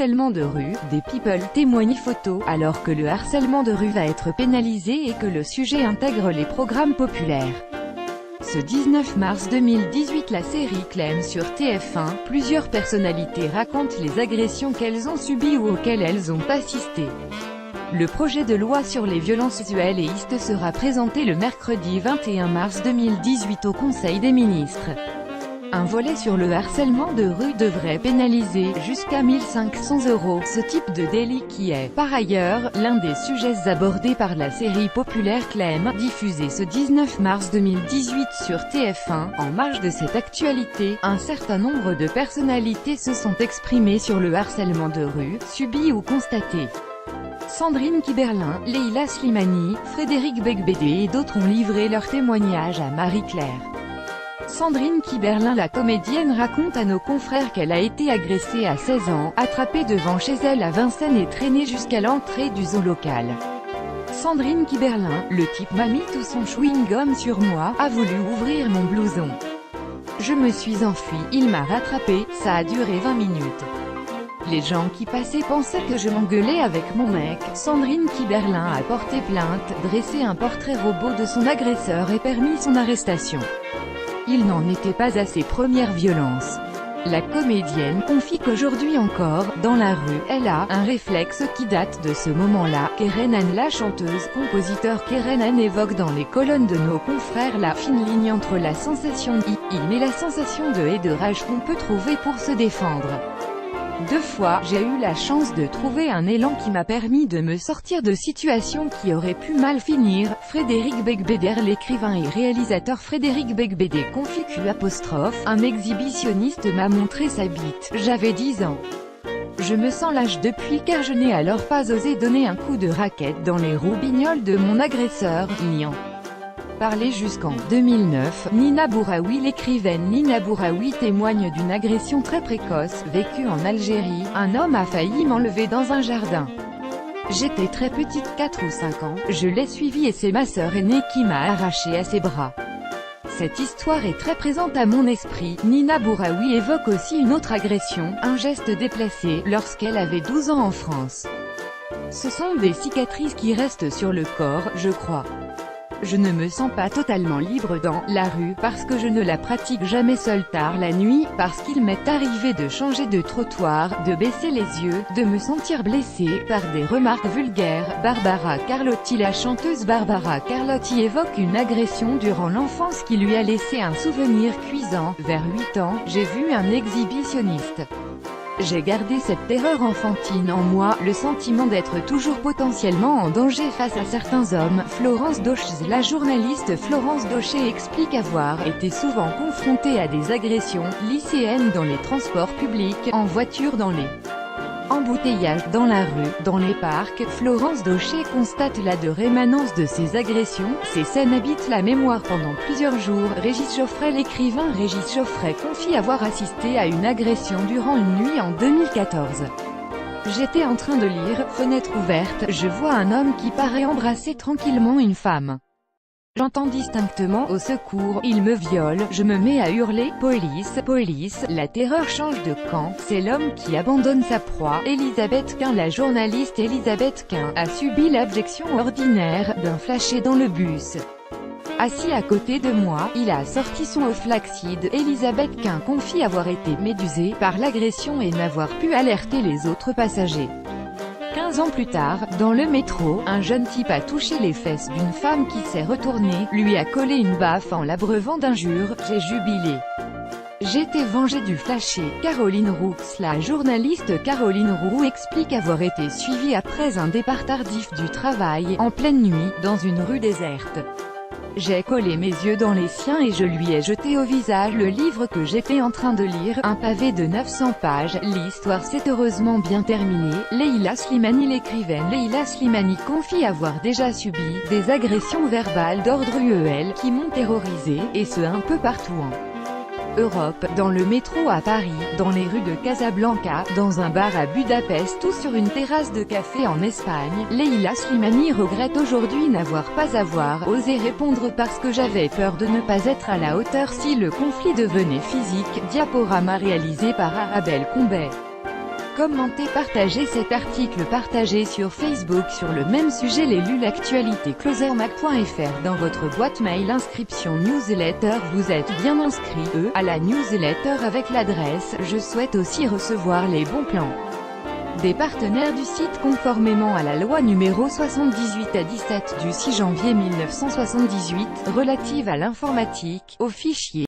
harcèlement de rue, des people témoignent photos, alors que le harcèlement de rue va être pénalisé et que le sujet intègre les programmes populaires. Ce 19 mars 2018, la série Clem sur TF1, plusieurs personnalités racontent les agressions qu'elles ont subies ou auxquelles elles ont assisté. Le projet de loi sur les violences sexuelles et istes sera présenté le mercredi 21 mars 2018 au Conseil des ministres. Un volet sur le harcèlement de rue devrait pénaliser jusqu'à 1 500 € ce type de délit qui est, par ailleurs, l'un des sujets abordés par la série populaire Clem, diffusée ce 19 mars 2018 sur TF1. En marge de cette actualité, un certain nombre de personnalités se sont exprimées sur le harcèlement de rue, subi ou constaté. Sandrine Kiberlin, Leïla Slimani, Frédéric Becbédé et d'autres ont livré leur témoignage à Marie-Claire. Sandrine Kiberlin, la comédienne, raconte à nos confrères qu'elle a été agressée à 16 ans, attrapée devant chez elle à Vincennes et traînée jusqu'à l'entrée du zoo local. Sandrine Kiberlin, le type m'a mis tout son chewing-gum sur moi, a voulu ouvrir mon blouson. Je me suis enfuie, il m'a rattrapé, ça a duré 20 minutes. Les gens qui passaient pensaient que je m'engueulais avec mon mec. Sandrine Kiberlin a porté plainte, dressé un portrait robot de son agresseur et permis son arrestation. Il n'en était pas à ses premières violences. La comédienne confie qu'aujourd'hui encore, dans la rue, elle a un réflexe qui date de ce moment-là. Kerenan, la chanteuse-compositeur Kerenan, évoque dans les colonnes de nos confrères la fine ligne entre la sensation et la sensation de haine et de rage qu'on peut trouver pour se défendre. 2 fois, j'ai eu la chance de trouver un élan qui m'a permis de me sortir de situations qui auraient pu mal finir. Frédéric Becbédé, l'écrivain et réalisateur Frédéric Becbédé confie un exhibitionniste m'a montré sa bite. J'avais 10 ans. Je me sens lâche depuis car je n'ai alors pas osé donner un coup de raquette dans les roubignoles de mon agresseur, niant. Parlé jusqu'en 2009, Nina Bouraoui, l'écrivaine Nina Bouraoui témoigne d'une agression très précoce, vécue en Algérie. Un homme a failli m'enlever dans un jardin. J'étais très petite, 4 ou 5 ans, je l'ai suivi et c'est ma sœur aînée qui m'a arrachée à ses bras. Cette histoire est très présente à mon esprit. Nina Bouraoui évoque aussi une autre agression, un geste déplacé, lorsqu'elle avait 12 ans en France. Ce sont des cicatrices qui restent sur le corps, je crois. Je ne me sens pas totalement libre dans la rue, parce que je ne la pratique jamais seule tard la nuit, parce qu'il m'est arrivé de changer de trottoir, de baisser les yeux, de me sentir blessée par des remarques vulgaires. Barbara Carlotti, la chanteuse Barbara Carlotti évoque une agression durant l'enfance qui lui a laissé un souvenir cuisant. Vers 8 ans, j'ai vu un exhibitionniste. J'ai gardé cette terreur enfantine en moi, le sentiment d'être toujours potentiellement en danger face à certains hommes. Florence Daucher, la journaliste Florence Daucher explique avoir été souvent confrontée à des agressions lycéennes dans les transports publics, en voiture, dans les embouteillages, dans la rue, dans les parcs. Florence Daucher constate la rémanence de ces agressions. Ces scènes habitent la mémoire pendant plusieurs jours. Régis Geoffrey, l'écrivain Régis Geoffrey confie avoir assisté à une agression durant une nuit en 2014. J'étais en train de lire, fenêtre ouverte, je vois un homme qui paraît embrasser tranquillement une femme. J'entends distinctement « au secours, il me viole », je me mets à hurler « police, police », la terreur change de camp, c'est l'homme qui abandonne sa proie. Elisabeth Quint, la journaliste Elisabeth Quint, a subi l'abjection ordinaire d'un flashé dans le bus. Assis à côté de moi, il a sorti son euflaxide. Elisabeth Quint confie avoir été médusée par l'agression et n'avoir pu alerter les autres passagers. 15 ans plus tard, dans le métro, un jeune type a touché les fesses d'une femme qui s'est retournée, lui a collé une baffe en l'abreuvant d'injures. J'ai jubilé. J'étais vengée du flashé. Caroline Roux, la journaliste Caroline Roux explique avoir été suivie après un départ tardif du travail, en pleine nuit, dans une rue déserte. J'ai collé mes yeux dans les siens et je lui ai jeté au visage le livre que j'étais en train de lire, un pavé de 900 pages. L'histoire s'est heureusement bien terminée. Leïla Slimani, l'écrivaine Leïla Slimani confie avoir déjà subi des agressions verbales d'ordre UEL qui m'ont terrorisée, et ce un peu partout en Europe, dans le métro à Paris, dans les rues de Casablanca, dans un bar à Budapest ou sur une terrasse de café en Espagne. Leïla Slimani regrette aujourd'hui n'avoir pas osé répondre parce que j'avais peur de ne pas être à la hauteur si le conflit devenait physique. Diaporama réalisé par Arabelle Combet. Commentez, partagez cet article, partagez sur Facebook sur le même sujet. L'élu l'actualité closermac.fr dans votre boîte mail. Inscription newsletter. Vous êtes bien inscrit à la newsletter avec l'adresse. Je souhaite aussi recevoir les bons plans des partenaires du site conformément à la loi numéro 78/17 du 6 janvier 1978, relative à l'informatique, aux fichiers